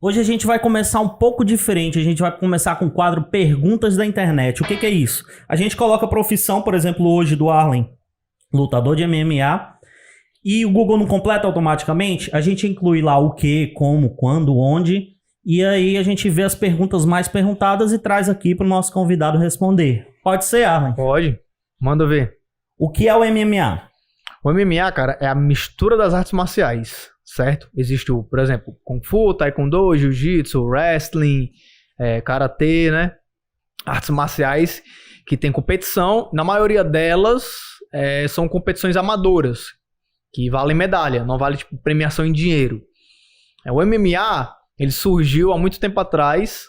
Hoje a gente vai começar um pouco diferente, a gente vai começar com o quadro Perguntas da Internet. O que é isso? A gente coloca a profissão, por exemplo, hoje do Arlen, lutador de MMA, e o Google não completa automaticamente, a gente inclui lá o que, como, quando, onde, e aí a gente vê as perguntas mais perguntadas e traz aqui para o nosso convidado responder. Pode ser, Arlen? Pode, manda ver. O que é o MMA? O MMA, cara, é a mistura das artes marciais, certo? Existe, por exemplo, Kung Fu, Taekwondo, Jiu-Jitsu, Wrestling, Karatê, né? Artes marciais que tem competição. Na maioria delas, são competições amadoras, que valem medalha, não vale tipo, premiação em dinheiro. O MMA, ele surgiu há muito tempo atrás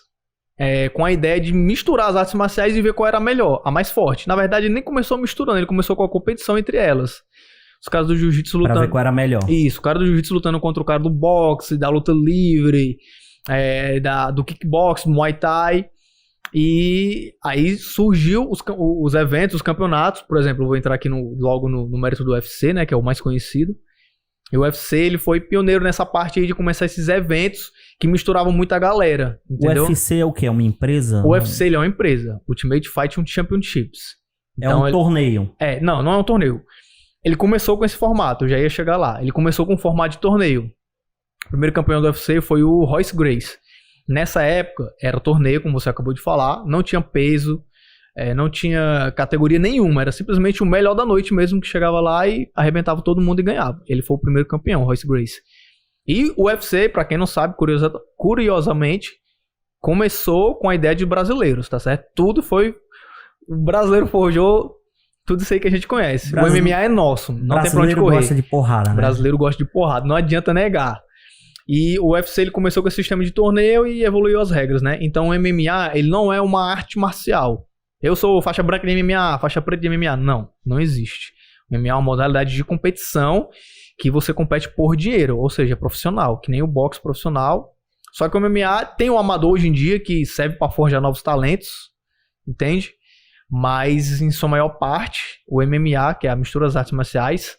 com a ideia de misturar as artes marciais e ver qual era a melhor, a mais forte. Na verdade, ele nem começou misturando, ele começou com a competição entre elas. Os caras do jiu-jitsu lutando... Pra ver qual era a melhor. Isso, o cara do jiu-jitsu lutando contra o cara do boxe, da luta livre, do kickbox, Muay Thai. E aí surgiu os eventos, os campeonatos. Por exemplo, eu vou entrar aqui logo no mérito do UFC, né, que é o mais conhecido. E o UFC, ele foi pioneiro nessa parte aí de começar esses eventos que misturavam muita galera, entendeu? O UFC é o quê? É uma empresa? O UFC, ele é uma empresa. Ultimate Fighting Championships. Então, torneio. Não é um torneio. Ele começou com esse formato, eu já ia chegar lá. Ele começou com um formato de torneio. O primeiro campeão do UFC foi o Royce Gracie. Nessa época, era torneio, como você acabou de falar, não tinha peso, não tinha categoria nenhuma, era simplesmente o melhor da noite mesmo que chegava lá e arrebentava todo mundo e ganhava. Ele foi o primeiro campeão, Royce Gracie. E o UFC, pra quem não sabe, curiosamente, começou com a ideia de brasileiros, tá certo? Tudo foi... O brasileiro forjou tudo isso aí que a gente conhece. O MMA é nosso, não tem pra onde correr. Brasileiro gosta de porrada, né? Brasileiro gosta de porrada, não adianta negar. E o UFC, ele começou com esse sistema de torneio e evoluiu as regras, né? Então o MMA, ele não é uma arte marcial. Eu sou faixa branca de MMA, faixa preta de MMA. Não existe. O MMA é uma modalidade de competição que você compete por dinheiro, ou seja, profissional, que nem o boxe profissional. Só que o MMA tem um amador hoje em dia que serve para forjar novos talentos, entende? Mas, em sua maior parte, o MMA, que é a mistura das artes marciais,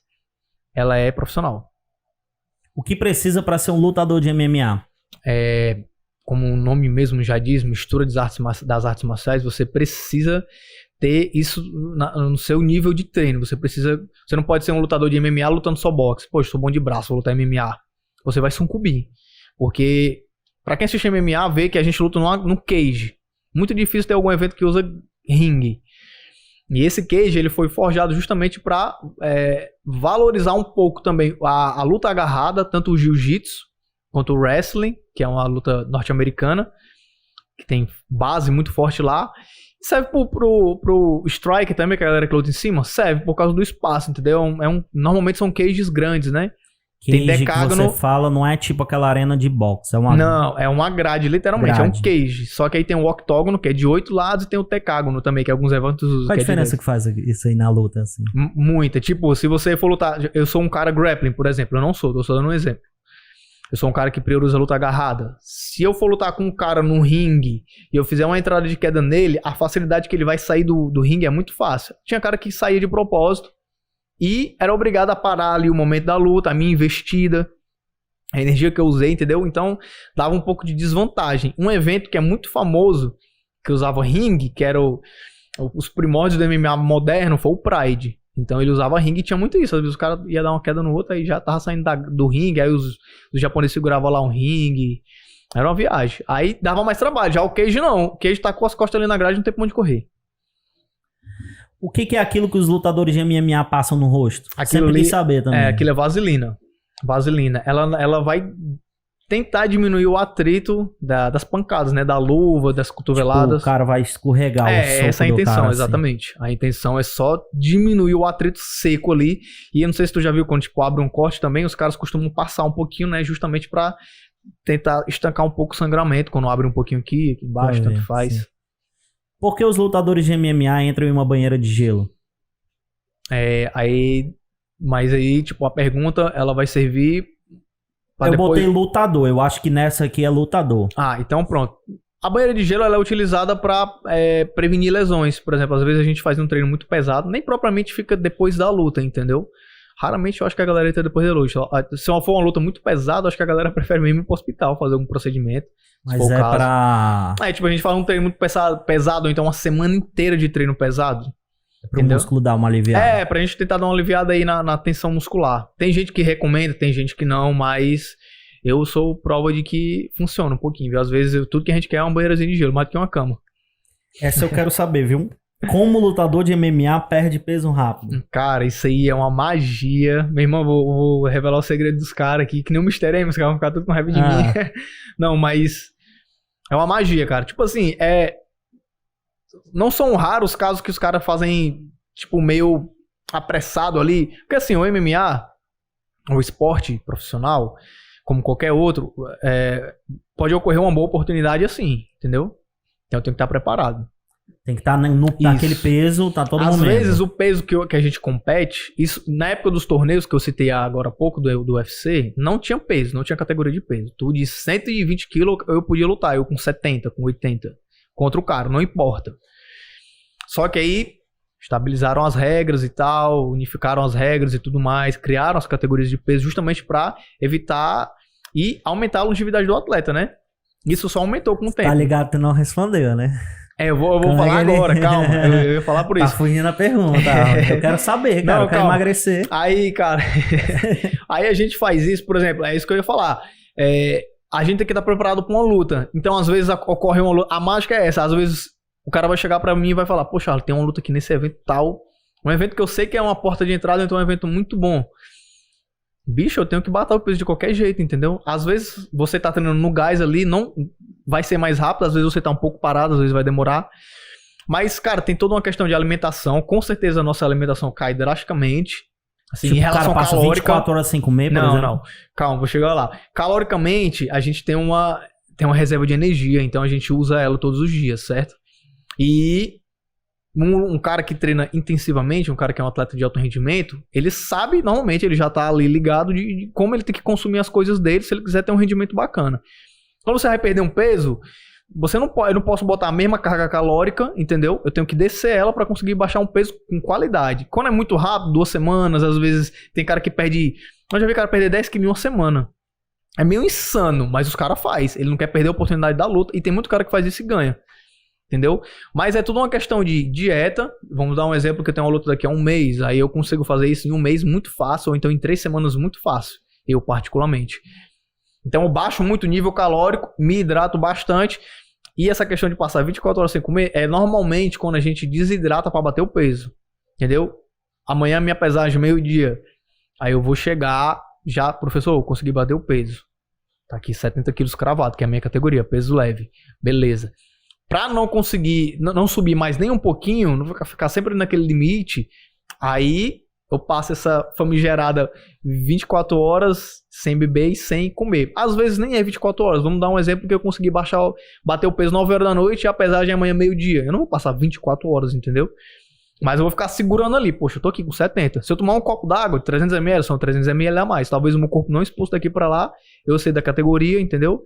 ela é profissional. O que precisa para ser um lutador de MMA? Como o nome mesmo já diz, mistura das artes marciais, você precisa ter isso no seu nível de treino. Você não pode ser um lutador de MMA lutando só boxe. Poxa, sou bom de braço, vou lutar MMA. Você vai sucumbir. Porque, para quem assiste MMA, vê que a gente luta no cage. Muito difícil ter algum evento que usa ringue. E esse cage, ele foi forjado justamente para valorizar um pouco também a luta agarrada, tanto o jiu-jitsu quanto o wrestling, que é uma luta norte-americana, que tem base muito forte lá. Serve pro strike também, que a galera que luta em cima, serve por causa do espaço, entendeu? Normalmente são cages grandes, né? Cage tem decágono, que você fala não é tipo aquela arena de boxe, Não, é uma grade, literalmente, grade. É um cage. Só que aí tem um octógono, que é de 8 lados, e tem o decágono também, que é alguns eventos... Qual a diferença que faz isso aí na luta, assim? Muita. Tipo, se você for lutar... Eu sou um cara grappling, por exemplo. Eu não sou, tô só dando um exemplo. Eu sou um cara que prioriza a luta agarrada. Se eu for lutar com um cara no ringue e eu fizer uma entrada de queda nele, a facilidade que ele vai sair do ringue é muito fácil. Tinha cara que saía de propósito e era obrigado a parar ali o momento da luta, a minha investida, a energia que eu usei, entendeu? Então, dava um pouco de desvantagem. Um evento que é muito famoso, que usava ringue, que era os primórdios do MMA moderno, foi o Pride. Então, ele usava ringue e tinha muito isso. Às vezes o cara ia dar uma queda no outro, aí já tava saindo do ringue, aí os japoneses seguravam lá um ringue. Era uma viagem. Aí dava mais trabalho. Já o cage não. O cage tá com as costas ali na grade, não tem pra onde correr. O que é aquilo que os lutadores de MMA passam no rosto? Aquilo Sempre quis saber também. Aquilo é vaselina. Vaselina. Ela vai tentar diminuir o atrito das pancadas, né? Da luva, das cotoveladas. Tipo, o cara vai escorregar o soco essa é a intenção, cara, exatamente. Assim. A intenção é só diminuir o atrito seco ali. E eu não sei se tu já viu, quando tipo, abre um corte também, os caras costumam passar um pouquinho, né? Justamente pra tentar estancar um pouco o sangramento. Quando abre um pouquinho aqui embaixo, tanto faz. Sim. Por que os lutadores de MMA entram em uma banheira de gelo? Mas aí, tipo, a pergunta, ela vai servir pra botei lutador, eu acho que nessa aqui é lutador. Então pronto. A banheira de gelo, ela é utilizada pra prevenir lesões. Por exemplo, às vezes a gente faz um treino muito pesado, nem propriamente fica depois da luta, entendeu? Raramente eu acho que a galera entra depois da luta. Se for uma luta muito pesada, eu acho que a galera prefere mesmo ir pro hospital, fazer algum procedimento. Mas é pra... Tipo, a gente fala um treino muito pesado, ou então uma semana inteira de treino pesado. Pro músculo dar uma aliviada. Pra gente tentar dar uma aliviada aí na tensão muscular. Tem gente que recomenda, tem gente que não, mas eu sou prova de que funciona um pouquinho, viu? Às vezes tudo que a gente quer é uma banheirazinha de gelo, mais do que uma cama. Essa eu quero saber, viu? Como lutador de MMA perde peso rápido? Cara, isso aí é uma magia. Meu irmão, vou revelar o segredo dos caras aqui, que nem um mistério aí, mas os caras vão ficar tudo com raiva de mim. Não, mas é uma magia, cara. Tipo assim, não são raros os casos que os caras fazem, tipo, meio apressado ali. Porque assim, o MMA, o esporte profissional, como qualquer outro, pode ocorrer uma boa oportunidade assim, entendeu? Então tem que estar preparado. Tem que estar naquele peso, tá todo momento. Às vezes o peso que a gente compete, isso na época dos torneios que eu citei agora há pouco do UFC, não tinha peso, não tinha categoria de peso. Tu de 120 quilos eu podia lutar, eu com 70, com 80, contra o cara, não importa. Só que aí estabilizaram as regras e tal, unificaram as regras e tudo mais, criaram as categorias de peso justamente para evitar e aumentar a longevidade do atleta, né? Isso só aumentou com o tempo. Tá ligado, tu não respondeu, né? Eu vou falar agora, calma. Eu ia falar por isso. Tá fugindo a pergunta. Eu quero saber, cara. Eu quero emagrecer. Aí, cara. Aí a gente faz isso, por exemplo. É isso que eu ia falar. A gente tem que estar preparado pra uma luta. Então, às vezes, ocorre uma luta. A mágica é essa. Às vezes, o cara vai chegar pra mim e vai falar: poxa, tem uma luta aqui nesse evento tal. Um evento que eu sei que é uma porta de entrada, então é um evento muito bom. Bicho, eu tenho que bater o peso de qualquer jeito, entendeu? Às vezes, você tá treinando no gás ali, não vai ser mais rápido, às vezes você tá um pouco parado, às vezes vai demorar. Mas, cara, tem toda uma questão de alimentação. Com certeza a nossa alimentação cai drasticamente. Assim, tipo, em relação o cara passa calórica... 24 horas sem comer, por exemplo? Não. Calma, vou chegar lá. Caloricamente, a gente tem uma reserva de energia, então a gente usa ela todos os dias, certo? E um cara que treina intensivamente, um cara que é um atleta de alto rendimento, ele sabe, normalmente, ele já tá ali ligado de como ele tem que consumir as coisas dele se ele quiser ter um rendimento bacana. Quando você vai perder um peso, eu não posso botar a mesma carga calórica, entendeu? Eu tenho que descer ela para conseguir baixar um peso com qualidade. Quando é muito rápido, 2 semanas, às vezes tem cara que perde... Eu já vi cara perder 10 quilos em uma semana. É meio insano, mas os caras fazem. Ele não quer perder a oportunidade da luta e tem muito cara que faz isso e ganha. Entendeu? Mas é tudo uma questão de dieta. Vamos dar um exemplo que eu tenho uma luta daqui a um mês. Aí eu consigo fazer isso em um mês muito fácil, ou então em 3 semanas muito fácil. Eu particularmente. Então eu baixo muito o nível calórico, me hidrato bastante. E essa questão de passar 24 horas sem comer é normalmente quando a gente desidrata para bater o peso. Entendeu? Amanhã minha pesagem meio-dia. Aí eu vou chegar já, professor, eu consegui bater o peso. Tá aqui 70 quilos cravado, que é a minha categoria, peso leve. Beleza. Pra não conseguir, não subir mais nem um pouquinho, não ficar sempre naquele limite, aí eu passo essa famigerada 24 horas sem beber e sem comer. Às vezes nem é 24 horas. Vamos dar um exemplo que eu consegui bater o peso 9 horas da noite e a pesagem é amanhã meio-dia. Eu não vou passar 24 horas, entendeu? Mas eu vou ficar segurando ali. Poxa, eu tô aqui com 70. Se eu tomar um copo d'água de 300ml, são 300ml a mais. Talvez o meu corpo não exposto daqui pra lá, eu sei da categoria, entendeu?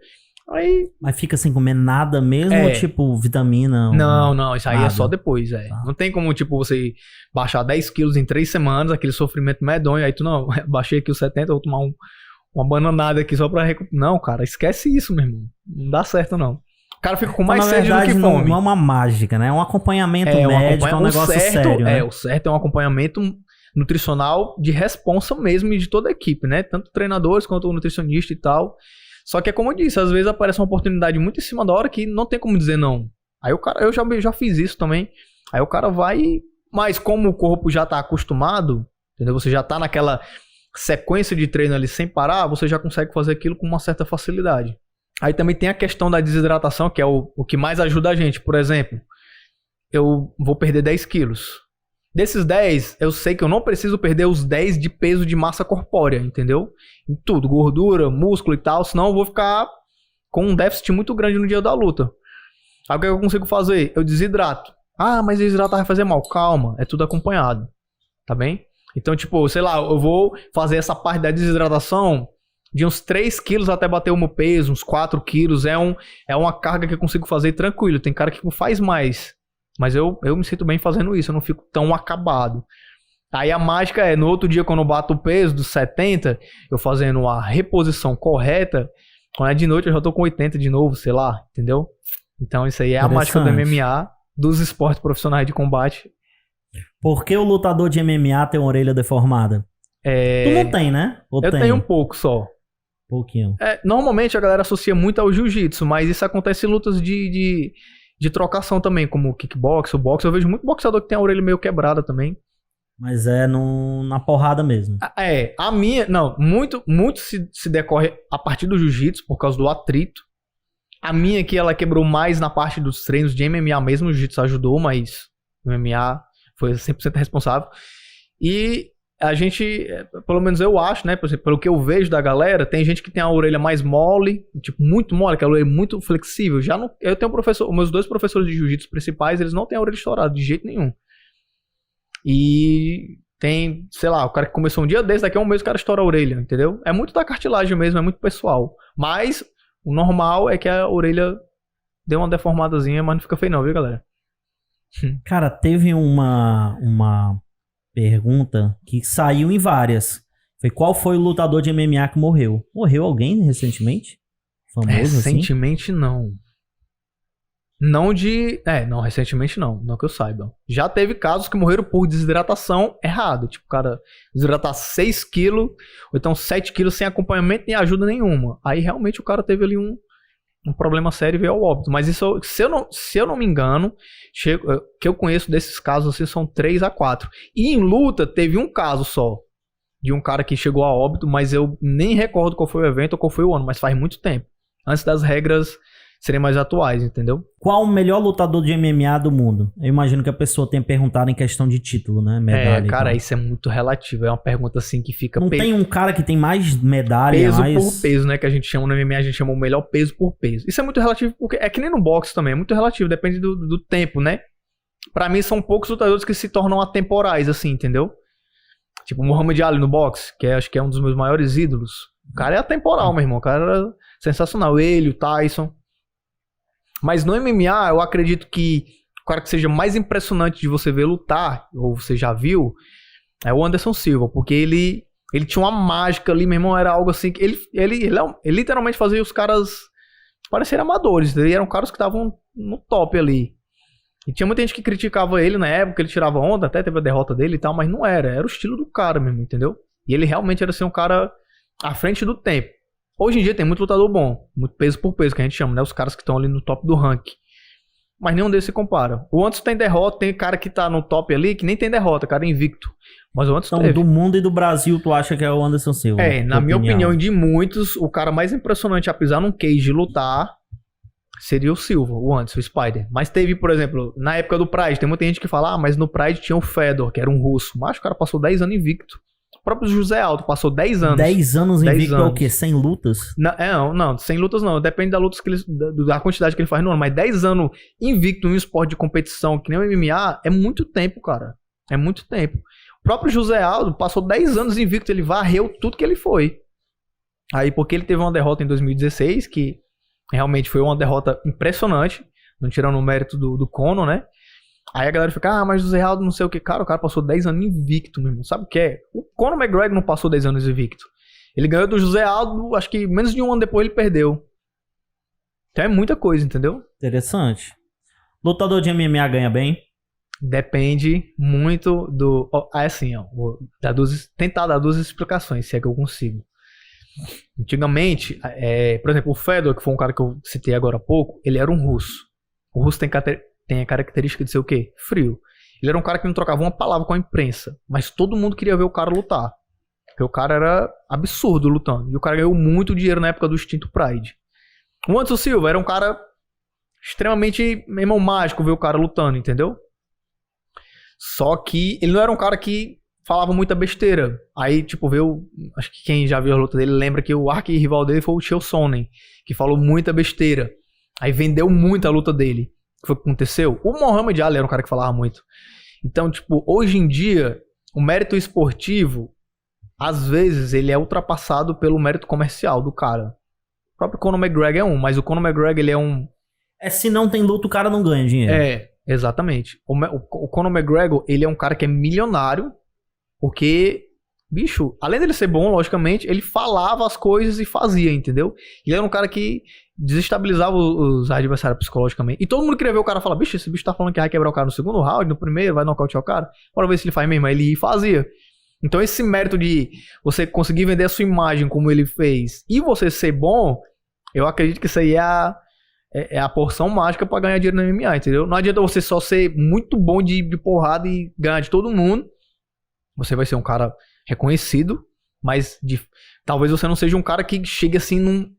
Aí... Mas fica sem comer nada mesmo, ou tipo vitamina? Não, isso aí nada. é só depois, Tá. Não tem como, tipo, você baixar 10 quilos em 3 semanas, aquele sofrimento medonho, aí tu não, baixei aqui os 70, vou tomar uma bananada aqui só pra recuperar. Não, cara, esquece isso, meu irmão. Não dá certo, não. O cara fica com mais sede do que fome. Não é uma mágica, né? É um acompanhamento médico, é um negócio sério, né? O certo é um acompanhamento nutricional de responsa mesmo e de toda a equipe, né? Tanto treinadores quanto o nutricionista e tal. Só que é como eu disse, às vezes aparece uma oportunidade muito em cima da hora que não tem como dizer não. Aí o cara, eu já fiz isso também. Aí o cara vai, mas como o corpo já tá acostumado, entendeu? Você já tá naquela sequência de treino ali sem parar, você já consegue fazer aquilo com uma certa facilidade. Aí também tem a questão da desidratação, que é o que mais ajuda a gente. Por exemplo, eu vou perder 10 quilos. Desses 10, eu sei que eu não preciso perder os 10 de peso de massa corpórea, entendeu? Em tudo, gordura, músculo e tal, senão eu vou ficar com um déficit muito grande no dia da luta. Aí o que eu consigo fazer? Eu desidrato. Ah, mas desidratar vai fazer mal. Calma, é tudo acompanhado, tá bem? Então, tipo, sei lá, eu vou fazer essa parte da desidratação de uns 3 quilos até bater o meu peso, uns 4 quilos, é uma carga que eu consigo fazer tranquilo. Tem cara que faz mais, mas eu me sinto bem fazendo isso, eu não fico tão acabado. Aí a mágica é, no outro dia, quando eu bato o peso dos 70, eu fazendo a reposição correta, quando é de noite eu já tô com 80 de novo, sei lá, entendeu? Então isso aí é a mágica do MMA, dos esportes profissionais de combate. Por que o lutador de MMA tem uma orelha deformada? Tu não tem, né? Ou eu tem? tenho um pouco só. Pouquinho. Normalmente a galera associa muito ao jiu-jitsu, mas isso acontece em lutas de trocação também, como kickbox, o boxe. Eu vejo muito boxeador que tem a orelha meio quebrada também. Mas é na porrada mesmo. A minha... Não, muito se decorre a partir do jiu-jitsu, por causa do atrito. A minha aqui, ela quebrou mais na parte dos treinos de MMA mesmo. O jiu-jitsu ajudou, mas o MMA foi 100% responsável. E a gente, pelo menos eu acho, né? Por exemplo, pelo que eu vejo da galera, tem gente que tem a orelha mais mole, tipo, muito mole, que a orelha é muito flexível. Eu tenho meus 2 professores de jiu-jitsu principais, eles não têm a orelha estourada de jeito nenhum. E tem, sei lá, o cara que começou um dia desse, daqui a um mês o cara estoura a orelha, entendeu? É muito da cartilagem mesmo, é muito pessoal. Mas o normal é que a orelha dê uma deformadazinha, mas não fica feio não, viu, galera? Cara, teve uma pergunta que saiu em várias. Foi qual foi o lutador de MMA que morreu? Morreu alguém recentemente? Famoso recentemente assim? Não. Não, recentemente não que eu saiba. Já teve casos que morreram por desidratação errado. Tipo, o cara desidratar 6 quilos, ou então 7 quilos sem acompanhamento nem ajuda nenhuma. Aí realmente o cara teve ali um problema sério e veio ao óbito. Mas isso, se eu não me engano, que eu conheço desses casos assim, são 3 a 4. E em luta teve um caso só, de um cara que chegou a óbito, mas eu nem recordo qual foi o evento ou qual foi o ano, mas faz muito tempo. Antes das regras serem mais atuais, entendeu? Qual o melhor lutador de MMA do mundo? Eu imagino que a pessoa tenha perguntado em questão de título, né? Medalha. Cara, isso é muito relativo. É uma pergunta assim que fica... Não tem um cara que tem mais medalha, peso por peso, né? Que a gente chama no MMA, a gente chama o melhor peso por peso. Isso é muito relativo, porque é que nem no boxe também, é muito relativo, depende do tempo, né? Pra mim, são poucos lutadores que se tornam atemporais, assim, entendeu? Tipo o Muhammad Ali no boxe, que acho que é um dos meus maiores ídolos. O cara é atemporal, meu irmão. O cara era sensacional. Ele, o Tyson... Mas no MMA, eu acredito que o cara que seja mais impressionante de você ver lutar, ou você já viu, é o Anderson Silva. Porque ele tinha uma mágica ali, meu irmão, era algo assim... Ele literalmente fazia os caras parecerem amadores. Ele eram caras que estavam no top ali. E tinha muita gente que criticava ele na época, ele tirava onda, até teve a derrota dele e tal, mas não era. Era o estilo do cara mesmo, entendeu? E ele realmente era assim, um cara à frente do tempo. Hoje em dia tem muito lutador bom, muito peso por peso, que a gente chama, né? Os caras que estão ali no top do ranking. Mas nenhum desses se compara. O Anderson tem derrota, tem cara que tá no top ali que nem tem derrota, cara é invicto. Mas o Anderson então, do mundo e do Brasil, tu acha que é o Anderson Silva? Na minha opinião e de muitos, o cara mais impressionante a pisar num cage e lutar seria o Silva, o Anderson, o Spider. Mas teve, por exemplo, na época do Pride, tem muita gente que fala, mas no Pride tinha o Fedor, que era um russo. Mas o cara passou 10 anos invicto. O próprio José Aldo passou 10 anos. 10 anos invicto é o quê? 100 lutas? Não, 100 lutas não. Depende da quantidade que ele faz no ano. Mas 10 anos invicto em um esporte de competição que nem o MMA é muito tempo, cara. É muito tempo. O próprio José Aldo passou 10 anos invicto. Ele varreu tudo que ele foi. Aí porque ele teve uma derrota em 2016, que realmente foi uma derrota impressionante. Não tirando o mérito do Conor, né? Aí a galera fica, mas José Aldo não sei o que. Cara, o cara passou 10 anos invicto, meu irmão. Sabe o que é? O Conor McGregor não passou 10 anos invicto. Ele ganhou do José Aldo, acho que menos de um ano depois ele perdeu. Então é muita coisa, entendeu? Interessante. Lutador de MMA ganha bem? Depende muito do... assim, tentar dar 2 explicações, se é que eu consigo. Antigamente, por exemplo, o Fedor, que foi um cara que eu citei agora há pouco, ele era um russo. O russo tem a característica de ser o quê? Frio. Ele era um cara que não trocava uma palavra com a imprensa, mas todo mundo queria ver o cara lutar. Porque o cara era absurdo lutando. E o cara ganhou muito dinheiro na época do extinto Pride. O Anderson Silva era um cara extremamente, mesmo mágico ver o cara lutando, entendeu? Só que ele não era um cara que falava muita besteira. Aí, tipo, acho que quem já viu a luta dele lembra que o arqui-rival dele foi o Chael Sonnen, que falou muita besteira. Aí vendeu muito a luta dele. O que foi que aconteceu? O Muhammad Ali era um cara que falava muito. Então, tipo, hoje em dia, o mérito esportivo, às vezes, ele é ultrapassado pelo mérito comercial do cara. O próprio Conor McGregor é mas o Conor McGregor, ele é um... se não tem luta, o cara não ganha dinheiro. Exatamente. O Conor McGregor, ele é um cara que é milionário, Porque, bicho, além dele ser bom, logicamente, ele falava as coisas e fazia, entendeu? Ele era um cara que desestabilizava os adversários psicologicamente. E todo mundo queria ver o cara falar, bicho, esse bicho tá falando que vai quebrar o cara no segundo round, no primeiro, vai nocautear o cara. Bora ver se ele faz mesmo. Aí ele fazia. Então esse mérito de você conseguir vender a sua imagem como ele fez e você ser bom, eu acredito que isso aí é a porção mágica pra ganhar dinheiro no MMA, entendeu? Não adianta você só ser muito bom de porrada e ganhar de todo mundo. Você vai ser um cara reconhecido, mas talvez você não seja um cara que chegue assim num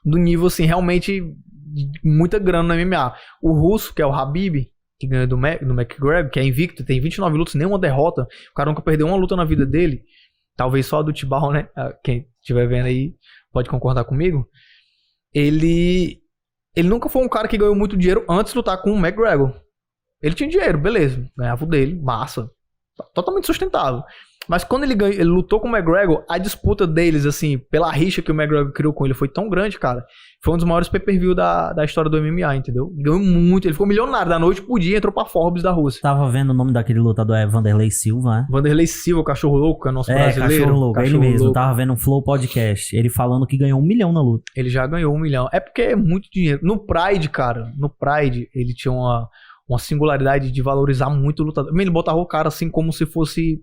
nível assim realmente de muita grana no MMA. O russo, que é o Khabib, que ganha do McGregor, que é invicto, tem 29 lutas, nenhuma derrota. O cara nunca perdeu uma luta na vida dele. Talvez só a do Tibau, né? Quem estiver vendo aí pode concordar comigo. Ele nunca foi um cara que ganhou muito dinheiro antes de lutar com o McGregor. Ele tinha dinheiro, beleza. Ganhava o dele, massa. Totalmente sustentável. Mas quando ele lutou com o McGregor, a disputa deles, assim, pela rixa que o McGregor criou com ele foi tão grande, cara. Foi um dos maiores pay-per-view da história do MMA, entendeu? Ganhou muito. Ele ficou milionário da noite pro dia, entrou pra Forbes da Rússia. Tava vendo o nome daquele lutador, é Vanderlei Silva, né? Vanderlei Silva, o cachorro louco, que é nosso brasileiro. Cachorro louco, ele mesmo. Louco. Tava vendo um Flow Podcast, ele falando que ganhou 1 milhão na luta. Ele já ganhou 1 milhão. É porque é muito dinheiro. No Pride, cara, ele tinha uma singularidade de valorizar muito o lutador. Ele botava o cara assim como se fosse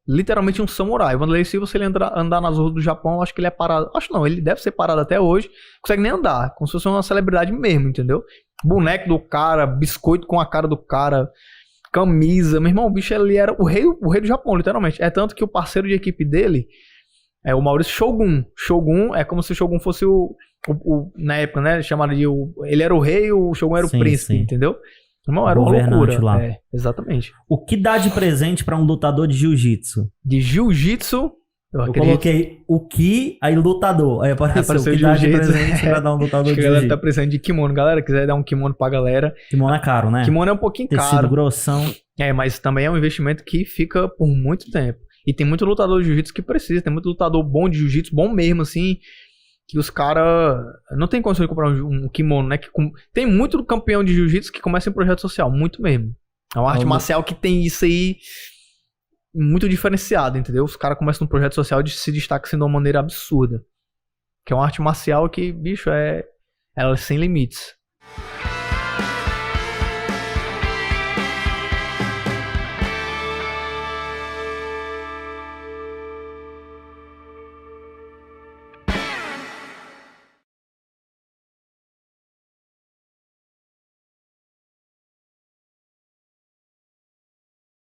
literalmente um samurai. O Vanderlei Silva, se ele andar nas ruas do Japão, acho que ele é parado. Acho não, ele deve ser parado até hoje. Não consegue nem andar, como se fosse uma celebridade mesmo, entendeu? Boneco do cara, biscoito com a cara do cara, camisa. Meu irmão, o bicho ele era o rei do Japão, literalmente. É tanto que o parceiro de equipe dele é o Maurício Shogun. Shogun é como se o Shogun fosse na época, né? Chamaram de ele era o rei, o Shogun era o príncipe, entendeu? Não, era uma loucura. Lá. Exatamente. O que dá de presente pra um lutador de jiu-jitsu? De jiu-jitsu, eu coloquei o que, aí lutador. Aí apareceu o que dá de presente pra dar um lutador de jiu-jitsu. A galera tá precisando de kimono. Galera, quiser dar um kimono pra galera. Kimono é caro, né? Kimono é um pouquinho caro. Tecido grossão. Mas também é um investimento que fica por muito tempo. E tem muito lutador de jiu-jitsu que precisa. Tem muito lutador bom de jiu-jitsu, bom mesmo, assim, que os caras não tem condição de comprar um kimono, né? Tem muito campeão de jiu-jitsu que começa em projeto social, muito mesmo. É uma arte marcial que tem isso aí muito diferenciado, entendeu? Os caras começam num projeto social e se destacam assim de uma maneira absurda. Que é uma arte marcial que, bicho, ela é sem limites.